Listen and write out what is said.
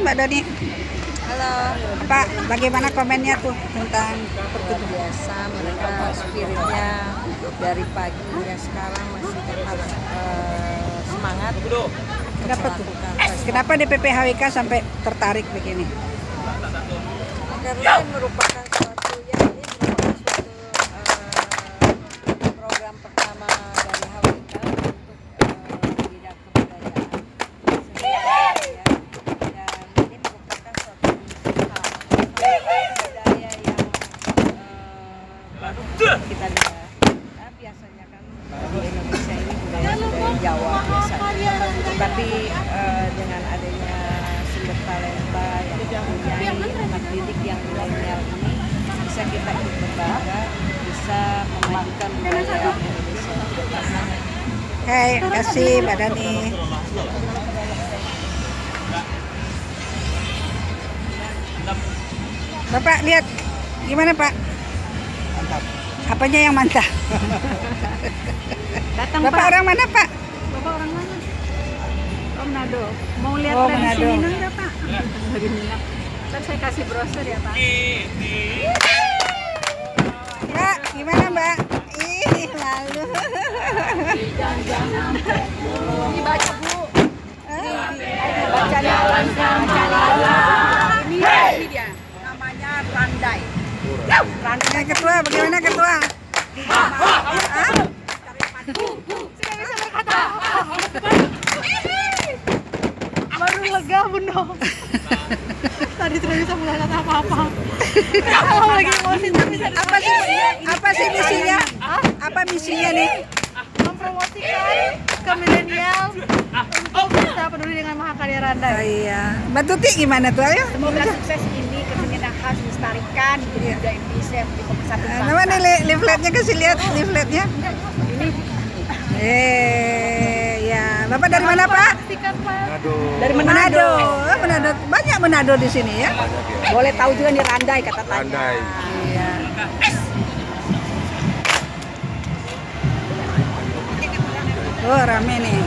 Mbak Dani. Halo. Pak, bagaimana komennya tuh tentang Luar biasa, mereka spiritnya dari pagi hingga sekarang masih tetap semangat. kenapa tuh? Kenapa DPP HWK sampai tertarik begini? Karena merupakan suatu program pertama dari HWK untuk bidang kebudayaan. Dan ini merupakan suatu usaha budaya yang baru kita lihat. Nah, biasanya kan di Indonesia ini budaya Jawa biasanya. Tapi dengan adanya sumber talenta yang mempunyai anak didik yang milenial ini bisa kita ikut berbangga, bisa memajukan budaya Indonesia. Hai, kasih Mbak Dani. Bapak lihat gimana Pak? Mantap. Apanya yang mantap? Datang Bapak Pak. orang mana Pak? Bapak orang mana? Oh Manado. Mau lihat Oh, tradisi Manado. Minang nggak Pak? Dari Minang. Ntar saya kasih brosur ya Pak. Mbak, gimana Mbak? Ih, malu. Ini baca Bu. Baca ini dia, namanya Randai. Yang ketua, bagaimana ketua? Baru lega Bunda. Tadi tidak bisa mengatakan apa-apa. Kalau lagi emosi tapi Apa sih misinya? Apa misinya nih? mempromosikan ke milenial untuk bisa peduli dengan Mahakarya Oh, Randai. iya. Mbak Tuti gimana tuh? Ayo. Semoga sukses ini kesenian khas melestarikan budaya Indonesia yang menjadi pemersatu Nama nih leafletnya, kasih lihat leafletnya. Ya. Bapak dari mana Pak? Pastikan Pak. Dari Manado. Oh, Manado. Banyak Manado di sini ya. Boleh tahu juga nih Randai kata tanya. Randai. Iya. Oh, rame nih.